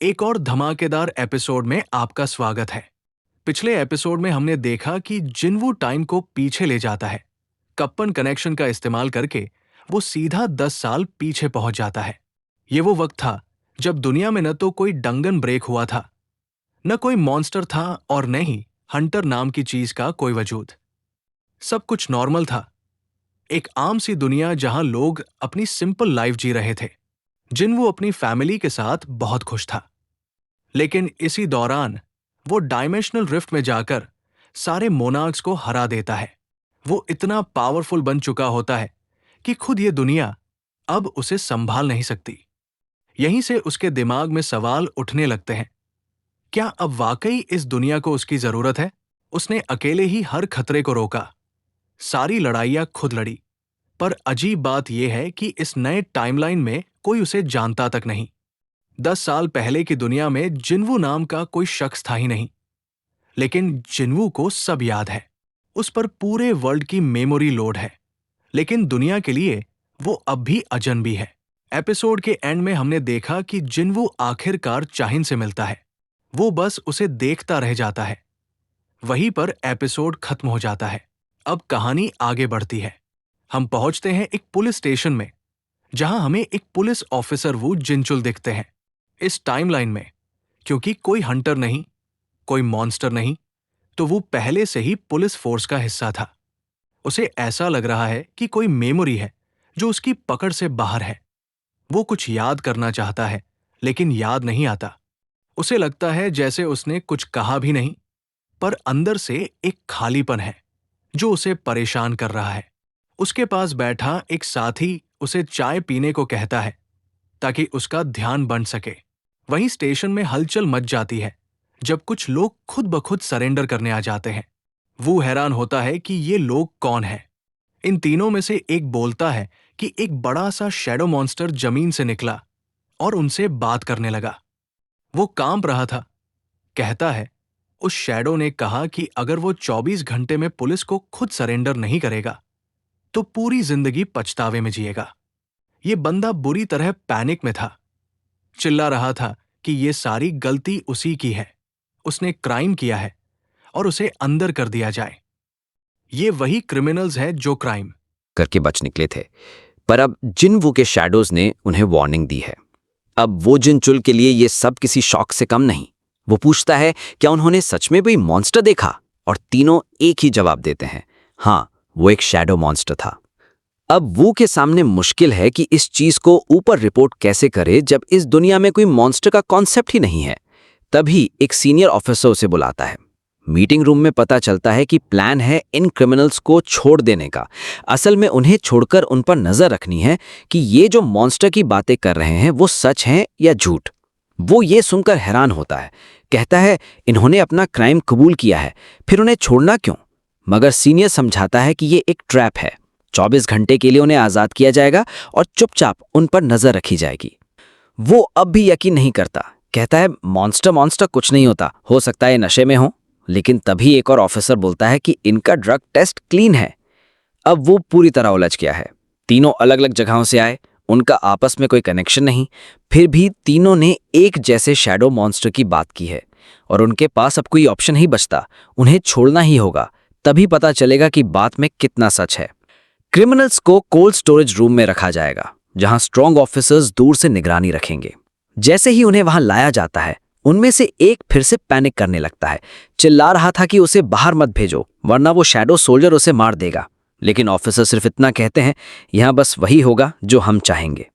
एक और धमाकेदार एपिसोड में आपका स्वागत है। पिछले एपिसोड में हमने देखा कि जिनवू टाइम को पीछे ले जाता है। कप्पन कनेक्शन का इस्तेमाल करके वो सीधा 10 साल पीछे पहुंच जाता है। ये वो वक्त था जब दुनिया में न तो कोई डंगन ब्रेक हुआ था, न कोई मॉन्स्टर था और न ही हंटर नाम की चीज का कोई वजूद। सब कुछ नॉर्मल था, एक आम सी दुनिया जहां लोग अपनी सिंपल लाइफ जी रहे थे। जिनवू अपनी फैमिली के साथ बहुत खुश था। लेकिन इसी दौरान वो डायमेंशनल रिफ्ट में जाकर सारे मोनार्क्स को हरा देता है। वो इतना पावरफुल बन चुका होता है कि खुद ये दुनिया अब उसे संभाल नहीं सकती। यहीं से उसके दिमाग में सवाल उठने लगते हैं, क्या अब वाकई इस दुनिया को उसकी जरूरत है? उसने अकेले ही हर खतरे को रोका, सारी लड़ाइयां खुद लड़ी। पर अजीब बात यह है कि इस नए टाइमलाइन में कोई उसे जानता तक नहीं। 10 साल पहले की दुनिया में जिनवू नाम का कोई शख्स था ही नहीं। लेकिन जिनवू को सब याद है। उस पर पूरे वर्ल्ड की मेमोरी लोड है। लेकिन दुनिया के लिए वो अब भी अजनबी है। एपिसोड के एंड में हमने देखा कि जिनवू आखिरकार चाहिन से मिलता है। वो बस उसे देखता रह जाता है। वहीं पर एपिसोड खत्म हो जाता है। अब कहानी आगे बढ़ती है। हम पहुंचते हैं एक पुलिस स्टेशन में, जहां हमें एक पुलिस ऑफिसर वू जिनचुल दिखते हैं। इस टाइमलाइन में क्योंकि कोई हंटर नहीं, कोई मॉन्स्टर नहीं, तो वो पहले से ही पुलिस फोर्स का हिस्सा था। उसे ऐसा लग रहा है कि कोई मेमोरी है जो उसकी पकड़ से बाहर है। वो कुछ याद करना चाहता है, लेकिन याद नहीं आता। उसे लगता है जैसे उसने कुछ कहा भी नहीं, पर अंदर से एक खालीपन है जो उसे परेशान कर रहा है। उसके पास बैठा एक साथी उसे चाय पीने को कहता है ताकि उसका ध्यान बंट सके। वहीं स्टेशन में हलचल मच जाती है जब कुछ लोग खुद ब खुद सरेंडर करने आ जाते हैं। वो हैरान होता है कि ये लोग कौन हैं। इन तीनों में से एक बोलता है कि एक बड़ा सा शैडो मॉन्स्टर जमीन से निकला और उनसे बात करने लगा। वो कांप रहा था। कहता है उस शैडो ने कहा कि अगर वो 24 घंटे में पुलिस को खुद सरेंडर नहीं करेगा तो पूरी जिंदगी पछतावे में जिएगा। ये बंदा बुरी तरह पैनिक में था। चिल्ला रहा था कि ये सारी गलती उसी की है। उसने क्राइम किया है और उसे अंदर कर दिया जाए। ये वही क्रिमिनल्स हैं जो क्राइम करके बच निकले थे, पर अब जिनवू के शैडोज ने उन्हें वार्निंग दी है। अब वो जिनचुल के लिए ये सब किसी शॉक से कम नहीं। वो पूछता है क्या उन्होंने सच में कोई मॉन्स्टर देखा, और तीनों एक ही जवाब देते हैं, हाँ, वो एक शैडो मॉन्स्टर था। अब वू के सामने मुश्किल है कि इस चीज को ऊपर रिपोर्ट कैसे करे जब इस दुनिया में कोई मॉन्स्टर का कॉन्सेप्ट ही नहीं है। तभी एक सीनियर ऑफिसर उसे बुलाता है। मीटिंग रूम में पता चलता है कि प्लान है इन क्रिमिनल्स को छोड़ देने का। असल में उन्हें छोड़कर उन पर नजर रखनी है कि ये जो मॉन्स्टर की बातें कर रहे हैं वो सच हैं या झूठ। वो ये सुनकर हैरान होता है। कहता है इन्होंने अपना क्राइम कबूल किया है, फिर उन्हें छोड़ना क्यों? मगर सीनियर समझाता है कि ये एक ट्रैप है। 24 घंटे के लिए उन्हें आजाद किया जाएगा और चुपचाप उन पर नजर रखी जाएगी। वो अब भी यकीन नहीं करता। कहता है मॉन्स्टर कुछ नहीं होता, हो सकता है नशे में हो। लेकिन तभी एक और ऑफिसर बोलता है कि इनका ड्रग टेस्ट क्लीन है। अब वो पूरी तरह उलझ गया है। तीनों अलग अलग जगहों से आए, उनका आपस में कोई कनेक्शन नहीं, फिर भी तीनों ने एक जैसे शैडो मॉन्स्टर की बात की है और उनके पास अब कोई ऑप्शन ही बचता, उन्हें छोड़ना ही होगा। तभी पता चलेगा कि बात में कितना सच है। क्रिमिनल्स को कोल्ड स्टोरेज रूम में रखा जाएगा, जहां स्ट्रॉन्ग ऑफिसर्स दूर से निगरानी रखेंगे। जैसे ही उन्हें वहां लाया जाता है, उनमें से एक फिर से पैनिक करने लगता है। चिल्ला रहा था कि उसे बाहर मत भेजो, वरना वो शैडो सोल्जर उसे मार देगा। लेकिन ऑफिसर सिर्फ इतना कहते हैं, यहां बस वही होगा जो हम चाहेंगे।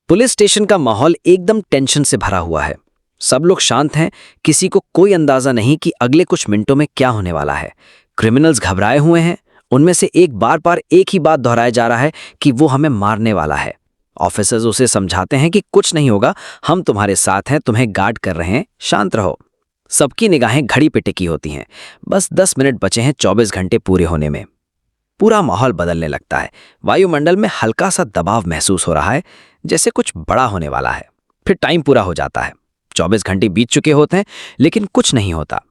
पुलिस स्टेशन का माहौल एकदम टेंशन से भरा हुआ है। सब लोग शांत हैं, किसी को कोई अंदाजा नहीं कि अगले कुछ मिनटों में क्या होने वाला है। क्रिमिनल्स घबराए हुए हैं। उनमें से एक बार एक ही बात दोहराया जा रहा है कि वो हमें मारने वाला है। ऑफिसर्स उसे समझाते हैं कि कुछ नहीं होगा, हम तुम्हारे साथ हैं, तुम्हें गार्ड कर रहे हैं, शांत रहो। सबकी निगाहें घड़ी पे टिकी होती हैं। बस 10 मिनट बचे हैं 24 घंटे पूरे होने में। पूरा माहौल बदलने लगता है। वायुमंडल में हल्का सा दबाव महसूस हो रहा है, जैसे कुछ बड़ा होने वाला है। फिर टाइम पूरा हो जाता है। 24 घंटे बीत चुके होते हैं, लेकिन कुछ नहीं होता।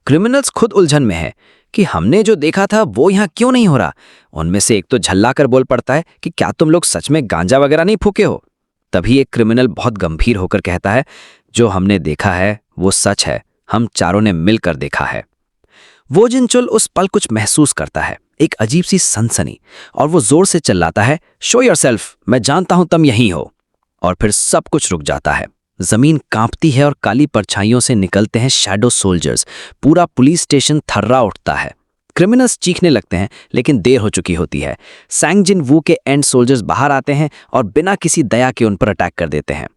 क्रिमिनल्स खुद उलझन में है कि हमने जो देखा था वो यहाँ क्यों नहीं हो रहा। उनमें से एक तो झल्ला कर बोल पड़ता है कि क्या तुम लोग सच में गांजा वगैरह नहीं फूके हो? तभी एक क्रिमिनल बहुत गंभीर होकर कहता है, जो हमने देखा है वो सच है, हम चारों ने मिलकर देखा है। वो जिनचुल उस पल कुछ महसूस करता है, एक अजीब सी सनसनी, और वो जोर से चिल्लाता है, शो योरसेल्फ, मैं जानता हूं तुम यहीं हो। और फिर सब कुछ रुक जाता है। जमीन कांपती है और काली परछाइयों से निकलते हैं शैडो सोल्जर्स। पूरा पुलिस स्टेशन थर्रा उठता है। क्रिमिनल्स चीखने लगते हैं, लेकिन देर हो चुकी होती है। सैंग जिन वू के एंड सोल्जर्स बाहर आते हैं और बिना किसी दया के उन पर अटैक कर देते हैं।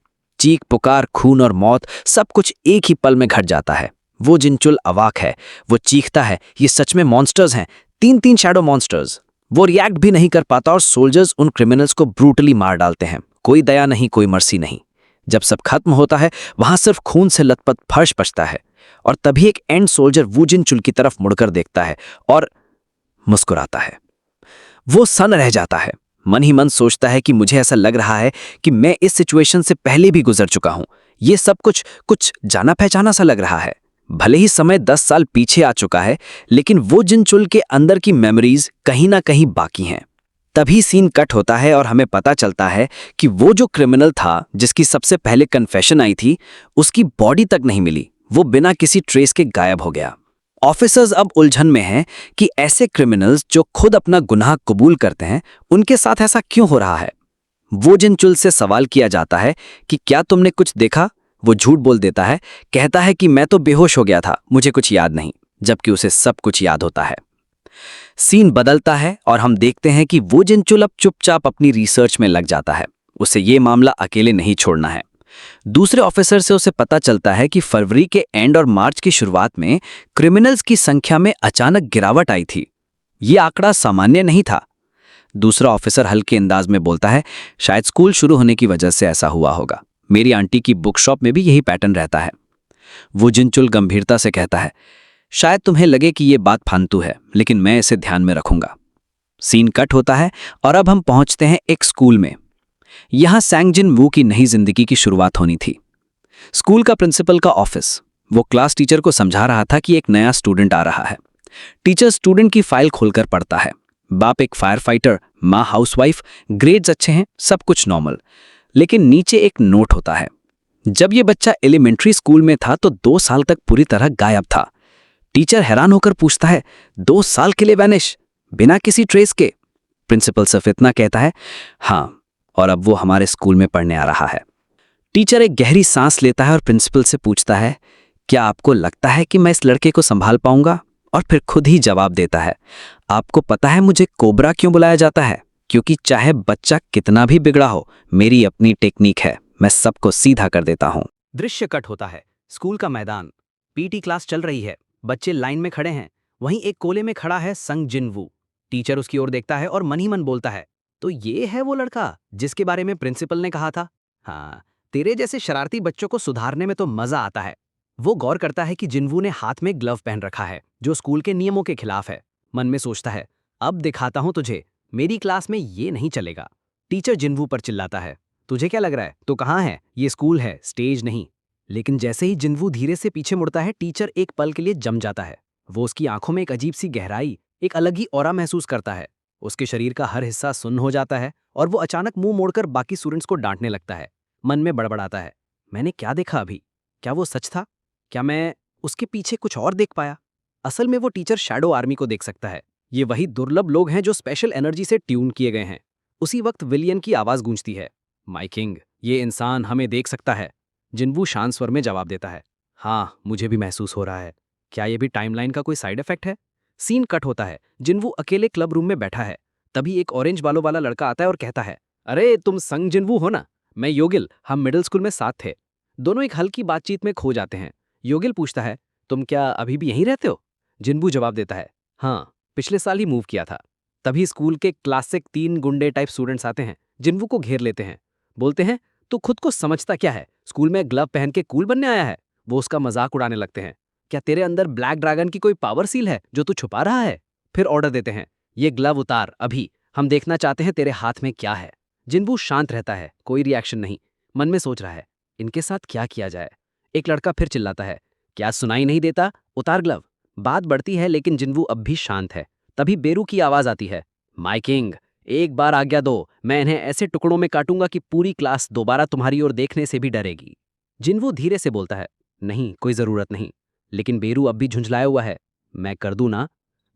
चीख पुकार, खून और मौत, सब कुछ एक ही पल में घट जाता है। वो जिनचुल अवाक है। वो चीखता है, ये सच में मॉन्स्टर्स हैं, 3-3 शैडो मॉन्स्टर्स। वो रिएक्ट भी नहीं कर पाता और सोल्जर्स उन क्रिमिनल्स को ब्रूटली मार डालते हैं। कोई दया नहीं, कोई मर्सी नहीं। जब सब खत्म होता है, वहां सिर्फ खून से लथपथ फर्श बचता है। और तभी एक एंड सोल्जर वू जिनचुल की तरफ मुड़कर देखता है और मुस्कुराता है। वो सन रह जाता है। मन ही मन सोचता है कि मुझे ऐसा लग रहा है कि मैं इस सिचुएशन से पहले भी गुजर चुका हूं। ये सब कुछ जाना पहचाना सा लग रहा है। भले ही समय 10 साल पीछे आ चुका है, लेकिन वो जिनचुल के अंदर की मेमोरीज कहीं ना कहीं बाकी हैं। तभी सीन कट होता है और हमें पता चलता है कि वो जो क्रिमिनल था, जिसकी सबसे पहले कन्फेशन आई थी, उसकी बॉडी तक नहीं मिली। वो बिना किसी ट्रेस के गायब हो गया। ऑफिसर्स अब उलझन में हैं कि ऐसे क्रिमिनल्स जो खुद अपना गुनाह कबूल करते हैं, उनके साथ ऐसा क्यों हो रहा है। वो जिनचुल से सवाल किया जाता है कि क्या तुमने कुछ देखा। वो झूठ बोल देता है, कहता है कि मैं तो बेहोश हो गया था, मुझे कुछ याद नहीं, जबकि उसे सब कुछ याद होता है। सीन बदलता है और हम देखते हैं कि वो जिनचुल अब चुपचाप अपनी रिसर्च में लग जाता है। उसे ये मामला अकेले नहीं छोड़ना है। दूसरे ऑफिसर से उसे पता चलता है कि फरवरी के एंड और मार्च की शुरुआत में क्रिमिनल्स की संख्या में अचानक गिरावट आई थी। ये आंकड़ा सामान्य नहीं था। दूसरा ऑफिसर हल्के अंदाज में बोलता है, शायद स्कूल शुरू होने की वजह से ऐसा हुआ होगा। मेरी आंटी की बुक शॉप में भी यही पैटर्न रहता है। वो जिनचुल गंभीरता से कहता है, शायद तुम्हें लगे कि ये बात फालतू है, लेकिन मैं इसे ध्यान में रखूंगा। सीन कट होता है और अब हम पहुंचते हैं एक स्कूल में। यहां सैंग जिन वू की नई जिंदगी की शुरुआत होनी थी। स्कूल का प्रिंसिपल का ऑफिस। वो क्लास टीचर को समझा रहा था कि एक नया स्टूडेंट आ रहा है। टीचर स्टूडेंट की फाइल खोलकर पढ़ता है। बाप एक फायर फाइटर, माँ हाउसवाइफ, ग्रेड्स अच्छे हैं, सब कुछ नॉर्मल। लेकिन नीचे एक नोट होता है, जब ये बच्चा एलिमेंट्री स्कूल में था तो 2 साल तक पूरी तरह गायब था। टीचर हैरान होकर पूछता है, 2 साल के लिए वैनिश, बिना किसी ट्रेस के। प्रिंसिपल सिर्फ इतना कहता है, हाँ, और अब वो हमारे स्कूल में पढ़ने आ रहा है। टीचर एक गहरी सांस लेता है और प्रिंसिपल से पूछता है, क्या आपको लगता है कि मैं इस लड़के को संभाल पाऊंगा। और फिर खुद ही जवाब देता है, आपको पता है मुझे कोबरा क्यों बुलाया जाता है। क्योंकि चाहे बच्चा कितना भी बिगड़ा हो, मेरी अपनी टेक्निक है, मैं सबको सीधा कर देता हूं। दृश्य कट होता है। स्कूल का मैदान, पीटी क्लास चल रही है, बच्चे लाइन में खड़े हैं। वहीं एक कोने में खड़ा है संग जिन वू। टीचर उसकी ओर देखता है और मन ही मन बोलता है, तो ये है वो लड़का जिसके बारे में प्रिंसिपल ने कहा था। हाँ, तेरे जैसे शरारती बच्चों को सुधारने में तो मजा आता है। वो गौर करता है कि जिनवू ने हाथ में ग्लव पहन रखा है, जो स्कूल के नियमों के खिलाफ है। मन में सोचता है, अब दिखाता हूं तुझे, मेरी क्लास में ये नहीं चलेगा। टीचर जिनवू पर चिल्लाता है, तुझे क्या लग रहा है, तो कहाँ है, ये स्कूल है, स्टेज नहीं। लेकिन जैसे ही जिनवू धीरे से पीछे मुड़ता है, टीचर एक पल के लिए जम जाता है। वो उसकी आंखों में एक अजीब सी गहराई, एक अलग ही ऑरा महसूस करता है। उसके शरीर का हर हिस्सा सुन्न हो जाता है और वो अचानक मुंह मोड़कर बाकी स्टूडेंट्स को डांटने लगता है। मन में बड़बड़ाता है, मैंने क्या देखा अभी, क्या वो सच था, क्या मैं उसके पीछे कुछ और देख पाया। असल में वो टीचर शैडो आर्मी को देख सकता है। ये वही दुर्लभ लोग हैं जो स्पेशल एनर्जी से ट्यून किए गए हैं। उसी वक्त विलियन की आवाज गूंजती है, माय किंग, ये इंसान हमें देख सकता है। जिनवू शांत स्वर में जवाब देता है, हाँ, मुझे भी महसूस हो रहा है। क्या ये भी टाइमलाइन का कोई साइड इफेक्ट है। सीन कट होता है। जिनवू अकेले क्लब रूम में बैठा है। तभी एक ऑरेंज बालों वाला लड़का आता है और कहता है, अरे तुम संग जिनवू हो ना, मैं योगिल, हम मिडिल स्कूल में साथ थे। दोनों एक हल्की बातचीत में खो जाते हैं। योगिल पूछता है, तुम क्या अभी भी यहीं रहते हो। जिनवू जवाब देता है, हाँ, पिछले साल ही मूव किया था। तभी स्कूल के क्लासिक 3 गुंडे टाइप स्टूडेंट्स आते हैं, जिनवू को घेर लेते हैं। बोलते हैं, तू खुद को समझता क्या है, स्कूल में ग्लव पहन के कूल बनने आया है। वो उसका मजाक उड़ाने लगते हैं, क्या तेरे अंदर ब्लैक ड्रैगन की कोई पावर सील है जो तू छुपा रहा है। फिर ऑर्डर देते हैं, ये ग्लव उतार अभी, हम देखना चाहते हैं तेरे हाथ में क्या है। जिनवू शांत रहता है, कोई रिएक्शन नहीं। मन में सोच रहा है, इनके साथ क्या किया जाए। एक लड़का फिर चिल्लाता है, क्या सुनाई नहीं देता, उतार ग्लव। बात बढ़ती है लेकिन जिनवू अब भी शांत है। तभी बेरू की आवाज आती है, माय किंग, एक बार आज्ञा दो, मैं इन्हें ऐसे टुकड़ों में काटूंगा कि पूरी क्लास दोबारा तुम्हारी ओर देखने से भी डरेगी। जिनवू धीरे से बोलता है, नहीं कोई ज़रूरत नहीं। लेकिन बेरू अब भी झुंझलाया हुआ है, मैं कर दूं ना।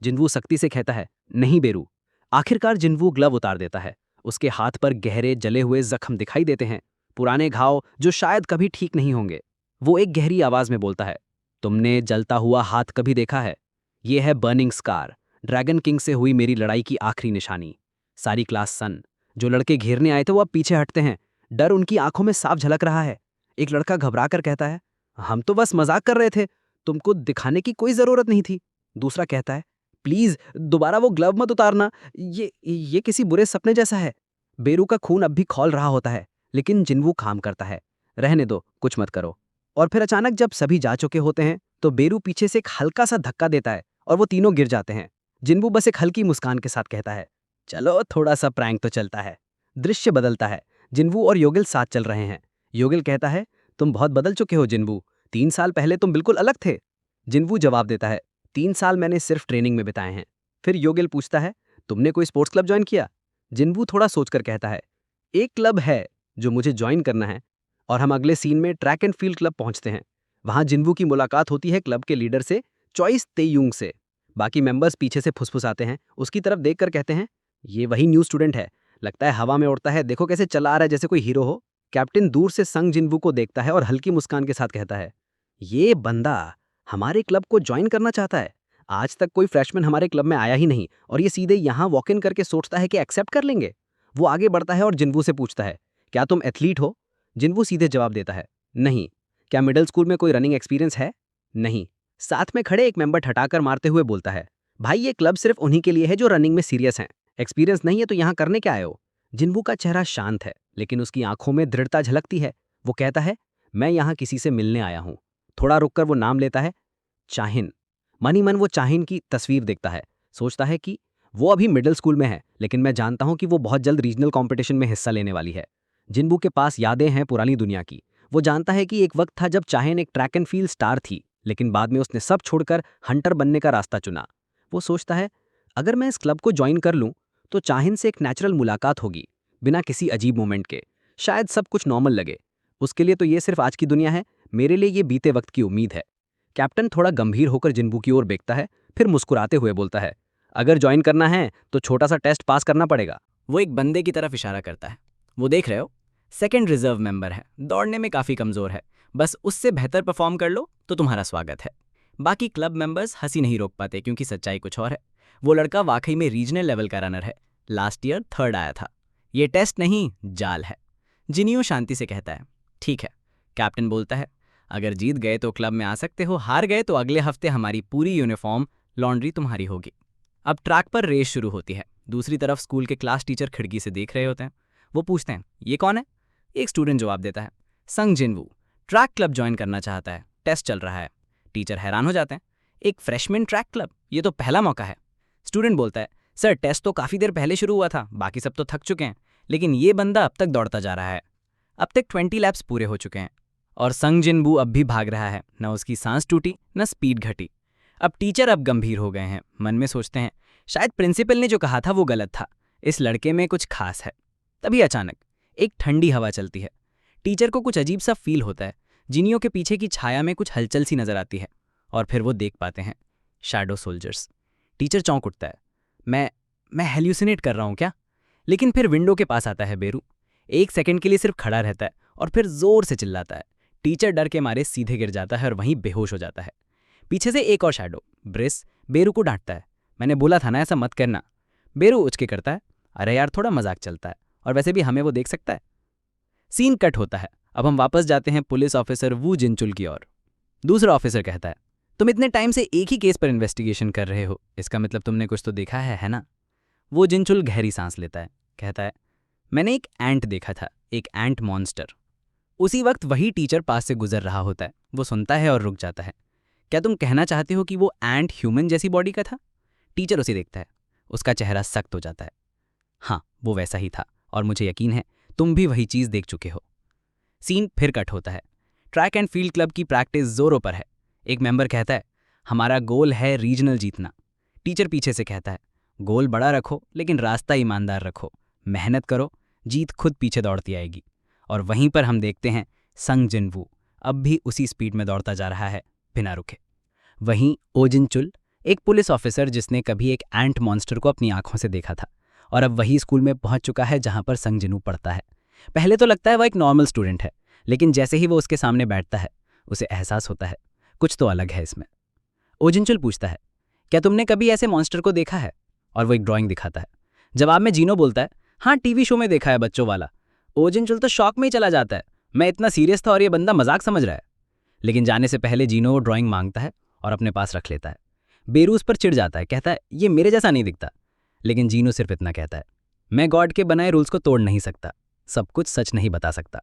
जिनवू सख्ती से कहता है, नहीं बेरू। आखिरकार जिनवू ग्लव उतार देता है। उसके हाथ पर गहरे जले हुए जख्म दिखाई देते हैं, पुराने घाव जो शायद कभी ठीक नहीं होंगे। वो एक गहरी आवाज में बोलता है, तुमने जलता हुआ हाथ कभी देखा है? ये है बर्निंग स्कार, ड्रैगन किंग से हुई मेरी लड़ाई की आखिरी निशानी। सारी क्लास सन। जो लड़के घेरने आए थे वो अब पीछे हटते हैं। डर उनकी आंखों में साफ झलक रहा है। एक लड़का घबरा कर कहता है, हम तो बस मजाक कर रहे थे, तुमको दिखाने की कोई जरूरत नहीं थी। दूसरा कहता है, प्लीज दोबारा वो ग्लव मत उतारना, ये किसी बुरे सपने जैसा है। बेरू का खून अब भी खौल रहा होता है, लेकिन जिनवू काम करता है, रहने दो, कुछ मत करो। और फिर अचानक जब सभी जा चुके होते हैं तो बेरू पीछे से एक हल्का सा धक्का देता है और वो तीनों गिर जाते हैं। जिनवू बस एक हल्की मुस्कान के साथ कहता है, चलो थोड़ा सा प्रैंक तो चलता है। दृश्य बदलता है। जिनवू और योगिल साथ चल रहे हैं। योगिल कहता है, तुम बहुत बदल चुके हो जिनवू, 3 साल पहले तुम बिल्कुल अलग थे। जिनवू जवाब देता है, 3 साल मैंने सिर्फ ट्रेनिंग में बिताए हैं। फिर योगिल पूछता है, तुमने कोई स्पोर्ट्स क्लब ज्वाइन किया? जिनवू थोड़ा सोचकर कहता है, एक क्लब है जो मुझे ज्वाइन करना है। और हम अगले सीन में ट्रैक एंड फील्ड क्लब पहुंचते हैं। वहां जिनवू की मुलाकात होती है क्लब के लीडर से, चॉइस तेयुंग से। बाकी मेंबर्स पीछे से फुसफुसाते हैं, उसकी तरफ देखकर कहते हैं, ये वही न्यू स्टूडेंट है, लगता है हवा में उड़ता है, देखो कैसे चला आ रहा है जैसे कोई हीरो हो। कैप्टन दूर से संग जिनवू को देखता है और हल्की मुस्कान के साथ कहता है, ये बंदा हमारे क्लब को ज्वाइन करना चाहता है। आज तक कोई फ्रेशमैन हमारे क्लब में आया ही नहीं और ये सीधे यहाँ वॉक इन करके सोचता है कि एक्सेप्ट कर लेंगे। वो आगे बढ़ता है और जिनवू से पूछता है, क्या तुम एथलीट हो? जिनवू सीधे जवाब देता है, नहीं। क्या मिडिल स्कूल में कोई रनिंग एक्सपीरियंस है? नहीं। साथ में खड़े एक मेंबर ठटाकर मारते हुए बोलता है, भाई ये क्लब सिर्फ उन्हीं के लिए है जो रनिंग में सीरियस हैं। एक्सपीरियंस नहीं है तो यहाँ करने क्या आए हो? जिनवू का चेहरा शांत है, लेकिन उसकी आंखों में दृढ़ता झलकती है। वो कहता है, मैं यहाँ किसी से मिलने आया हूँ। थोड़ा रुककर वो नाम लेता है, चाहिन। मन ही मन वो चाहिन की तस्वीर देखता है। सोचता है कि वो अभी मिडिल स्कूल में है, लेकिन मैं जानता हूँ कि वो बहुत जल्द रीजनल कंपटीशन में हिस्सा लेने वाली है। जिनवू के पास यादें हैं पुरानी दुनिया की। वो जानता है कि एक वक्त था जब चाहिन एक ट्रैक एंड फील्ड स्टार थी, लेकिन बाद में उसने सब छोड़कर हंटर बनने का रास्ता चुना। वो सोचता है, अगर मैं इस क्लब को ज्वाइन कर लूं तो चाहिन से एक नेचुरल मुलाकात होगी, बिना किसी अजीब मोमेंट के। शायद सब कुछ नॉर्मल लगे। उसके लिए तो ये सिर्फ आज की दुनिया है, मेरे लिए ये बीते वक्त की उम्मीद है। कैप्टन थोड़ा गंभीर होकर जिनवू की ओर देखता है, फिर मुस्कुराते हुए बोलता है, अगर ज्वाइन करना है तो छोटा सा टेस्ट पास करना पड़ेगा। वो एक बंदे की तरफ इशारा करता है, वो देख रहे हो, सेकंड रिजर्व मेंबर है, दौड़ने में काफ़ी कमज़ोर है, बस उससे बेहतर परफॉर्म कर लो तो तुम्हारा स्वागत है। बाकी क्लब मेंबर्स हंसी नहीं रोक पाते क्योंकि सच्चाई कुछ और है। वो लड़का वाकई में रीजनल लेवल का रनर है, लास्ट ईयर 3rd आया था। ये टेस्ट नहीं, जाल है। जिनियो शांति से कहता है, ठीक है। कैप्टन बोलता है, अगर जीत गए तो क्लब में आ सकते हो, हार गए तो अगले हफ्ते हमारी पूरी यूनिफॉर्म लॉन्ड्री तुम्हारी होगी। अब ट्रैक पर रेस शुरू होती है। दूसरी तरफ स्कूल के क्लास टीचर खिड़की से देख रहे होते हैं। वो पूछते हैं, ये कौन है? एक स्टूडेंट जवाब देता है, संग जिनवू, ट्रैक क्लब ज्वाइन करना चाहता है, टेस्ट चल रहा है। टीचर हैरान हो जाते हैं, एक फ्रेशमैन ट्रैक क्लब, ये तो पहला मौका है। स्टूडेंट बोलता है, सर टेस्ट तो काफ़ी देर पहले शुरू हुआ था, बाकी सब तो थक चुके हैं, लेकिन ये बंदा अब तक दौड़ता जा रहा है। अब तक 20 लैप्स पूरे हो चुके हैं और संग जिनवू अब भी भाग रहा है। न उसकी सांस टूटी, न स्पीड घटी। अब टीचर अब गंभीर हो गए हैं, मन में सोचते हैं, शायद प्रिंसिपल ने जो कहा था वो गलत था, इस लड़के में कुछ खास है। तभी अचानक एक ठंडी हवा चलती है। टीचर को कुछ अजीब सा फील होता है। जिनियों के पीछे की छाया में कुछ हलचल सी नजर आती है और फिर वो देख पाते हैं शैडो सोल्जर्स। टीचर चौंक उठता है, मैं हेल्यूसिनेट कर रहा हूँ क्या? लेकिन फिर विंडो के पास आता है बेरू। 1 सेकंड के लिए सिर्फ खड़ा रहता है और फिर जोर से चिल्लाता है। टीचर डर के मारे सीधे गिर जाता है और वहीं बेहोश हो जाता है। पीछे से एक और शैडो, ब्रिस, बेरू को डांटता है, मैंने बोला था ना ऐसा मत करना। बेरू उचके करता है, अरे यार थोड़ा मजाक चलता है, और वैसे भी हमें वो देख सकता है। सीन कट होता है। अब हम वापस जाते हैं पुलिस ऑफिसर वू जिनचुल की ओर। दूसरा ऑफिसर कहता है, तुम इतने टाइम से एक ही केस पर इन्वेस्टिगेशन कर रहे हो, इसका मतलब तुमने कुछ तो देखा है ना? वो जिनचुल गहरी सांस लेता है, कहता है, मैंने एक एंट देखा था, एक एंट मॉन्स्टर। उसी वक्त वही टीचर पास से गुजर रहा होता है। वो सुनता है और रुक जाता है। क्या तुम कहना चाहते हो कि वो एंट ह्यूमन जैसी बॉडी का था? टीचर उसे देखता है, उसका चेहरा सख्त हो जाता है। हाँ, वो वैसा ही था और मुझे यकीन है तुम भी वही चीज़ देख चुके हो। सीन फिर कट होता है। ट्रैक एंड फील्ड क्लब की प्रैक्टिस जोरों पर है। एक मेंबर कहता है, हमारा गोल है रीजनल जीतना। टीचर पीछे से कहता है, गोल बड़ा रखो लेकिन रास्ता ईमानदार रखो, मेहनत करो, जीत खुद पीछे दौड़ती आएगी। और वहीं पर हम देखते हैं संग जिनवू अब भी उसी स्पीड में दौड़ता जा रहा है, बिना रुके। वहीं ओजिनचुल, एक पुलिस ऑफिसर जिसने कभी एक एंट मॉन्स्टर को अपनी आंखों से देखा था और अब वही स्कूल में पहुंच चुका है जहां पर संग जिनू पढ़ता है। पहले तो लगता है वह एक नॉर्मल स्टूडेंट है, लेकिन जैसे ही वो उसके सामने बैठता है उसे एहसास होता है कुछ तो अलग है इसमें। ओजिनचुल पूछता है, क्या तुमने कभी ऐसे मॉन्स्टर को देखा है? और वो एक ड्राइंग दिखाता है। जवाब में जीनो बोलता है, हाँ, टीवी शो में देखा है, बच्चों वाला। ओजिनचुल तो शॉक में ही चला जाता है, मैं इतना सीरियस था और ये बंदा मजाक समझ रहा है। लेकिन जाने से पहले जीनो वो ड्राइंग मांगता है और अपने पास रख लेता है। बेरू उस पर चिढ़ जाता है, कहता है ये मेरे जैसा नहीं दिखता। लेकिन जीनो सिर्फ इतना कहता है, मैं गॉड के बनाए रूल्स को तोड़ नहीं सकता, सब कुछ सच नहीं बता सकता।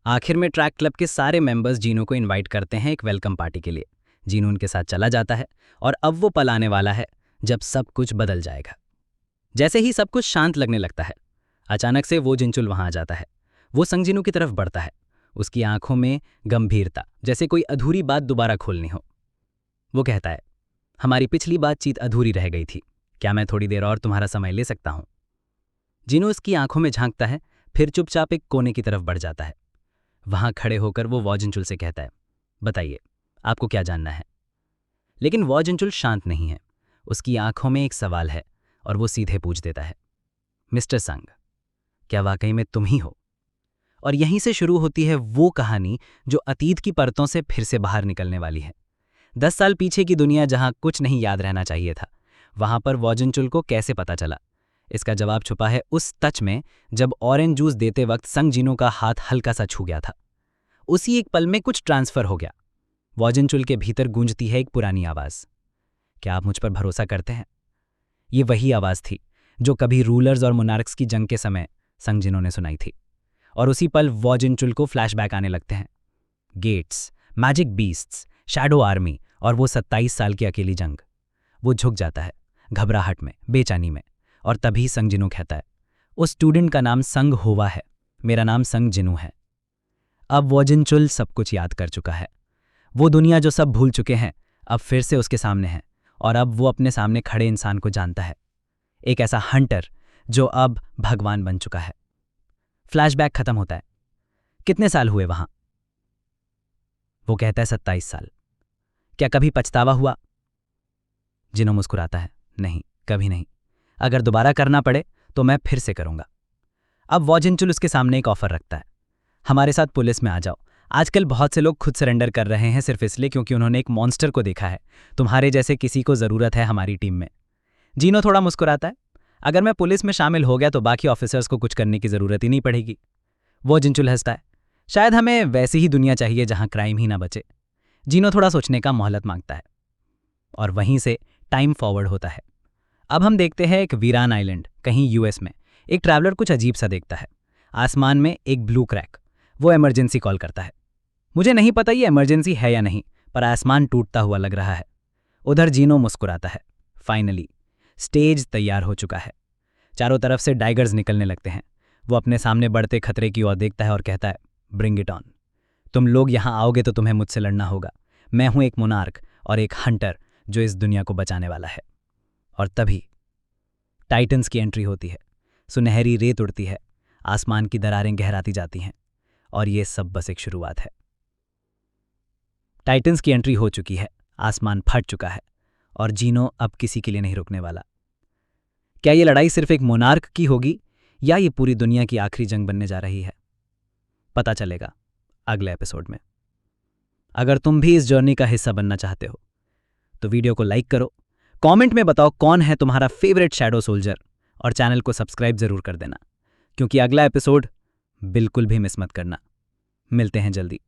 आखिर में ट्रैक क्लब के सारे मेंबर्स जीनो को इनवाइट करते हैं एक वेलकम पार्टी के लिए। जीनो उनके साथ चला जाता है और अब वो पल आने वाला है जब सब कुछ बदल जाएगा। जैसे ही सब कुछ शांत लगने लगता है, अचानक से वो जिनचुल वहां आ जाता है। वो संग जिनू की तरफ बढ़ता है, उसकी आंखों में गंभीरता, जैसे कोई अधूरी बात दोबारा खोलनी हो। वो कहता है, हमारी पिछली बातचीत अधूरी रह गई थी, क्या मैं थोड़ी देर और तुम्हारा समय ले सकता हूं? जिनू उसकी आंखों में झांकता है, फिर चुपचाप एक कोने की तरफ बढ़ जाता है। वहां खड़े होकर वो वॉजिनचुल से कहता है, बताइए, आपको क्या जानना है? लेकिन वॉजिनचुल शांत नहीं है, उसकी आंखों में एक सवाल है और वो सीधे पूछ देता है, मिस्टर संग, क्या वाकई में तुम ही हो? और यहीं से शुरू होती है वो कहानी जो अतीत की परतों से फिर से बाहर निकलने वाली है। 10 साल पीछे की दुनिया जहां कुछ नहीं याद रहना चाहिए था, वहां पर वॉजिनचुल को कैसे पता चला? इसका जवाब छुपा है उस टच में जब ऑरेंज जूस देते वक्त संग जिनू का हाथ हल्का सा छू गया था। उसी एक पल में कुछ ट्रांसफर हो गया। वॉजिनचुल के भीतर गूंजती है एक पुरानी आवाज, क्या आप मुझ पर भरोसा करते हैं? ये वही आवाज थी जो कभी रूलर्स और मोनार्क्स की जंग के समय संग जिनू ने सुनाई थी। और उसी पल वॉजिनचुल को फ्लैशबैक आने लगते हैं। Gates, magic beasts, shadow army और वो 27 साल की अकेली जंग। वो झुक जाता है, घबराहट में, बेचैनी में। और तभी संग जिनू कहता है, उस स्टूडेंट का नाम संग होवा है, मेरा नाम संग जिनू है। अब वॉजिनचुल सब कुछ याद कर चुका है। वो दुनिया जो सब भूल चुके हैं अब फिर से उसके सामने है, और अब वो अपने सामने खड़े इंसान को जानता है, एक ऐसा हंटर जो अब भगवान बन चुका है। फ्लैशबैक खत्म होता है। कितने साल हुए वहां? वो कहता है 27 साल। क्या कभी पछतावा हुआ? जिनो मुस्कुराता है, नहीं, कभी नहीं। अगर दोबारा करना पड़े तो मैं फिर से करूंगा। अब वॉजिनचुल उसके सामने एक ऑफर रखता है, हमारे साथ पुलिस में आ जाओ। आजकल बहुत से लोग खुद सरेंडर कर रहे हैं सिर्फ इसलिए क्योंकि उन्होंने एक मॉन्स्टर को देखा है। तुम्हारे जैसे किसी को जरूरत है हमारी टीम में। जीनो थोड़ा मुस्कुराता है, अगर मैं पुलिस में शामिल हो गया तो बाकी ऑफिसर्स को कुछ करने की जरूरत ही नहीं पड़ेगी। वॉजिनचुल हंसता है, शायद हमें वैसी ही दुनिया चाहिए जहां क्राइम ही ना बचे। जीनो थोड़ा सोचने का मोहलत मांगता है। और वहीं से टाइम फॉरवर्ड होता है। अब हम देखते हैं एक वीरान आइलैंड, कहीं यूएस में। एक ट्रैवलर कुछ अजीब सा देखता है। आसमान में एक ब्लू क्रैक। वो इमरजेंसी कॉल करता है। मुझे नहीं पता ये इमरजेंसी है या नहीं, पर आसमान टूटता हुआ लग रहा है। उधर जीनो मुस्कुराता है। फाइनली स्टेज तैयार हो चुका है। चारों तरफ से डाइगर्स निकलने लगते हैं। वो अपने सामने बढ़ते खतरे की ओर देखता है और कहता है, ब्रिंग इट ऑन। तुम लोग यहां आओगे तो तुम्हें मुझसे लड़ना होगा। मैं हूं एक मोनार्क और एक हंटर जो इस दुनिया को बचाने वाला है। और तभी टाइटन्स की एंट्री होती है। सुनहरी रेत उड़ती है, आसमान की दरारें गहराती जाती हैं, और ये सब बस एक शुरुआत है। टाइटन्स की एंट्री हो चुकी है, आसमान फट चुका है, और जीनो अब किसी के लिए नहीं रुकने वाला। क्या ये लड़ाई सिर्फ एक मोनार्क की होगी या ये पूरी दुनिया की आखिरी जंग बनने जा रही है? पता चलेगा अगले एपिसोड में। अगर तुम भी इस जर्नी का हिस्सा बनना चाहते हो तो वीडियो को लाइक करो, कमेंट में बताओ कौन है तुम्हारा फेवरेट शैडो सोल्जर, और चैनल को सब्सक्राइब जरूर कर देना, क्योंकि अगला एपिसोड बिल्कुल भी मिस मत करना। मिलते हैं जल्दी।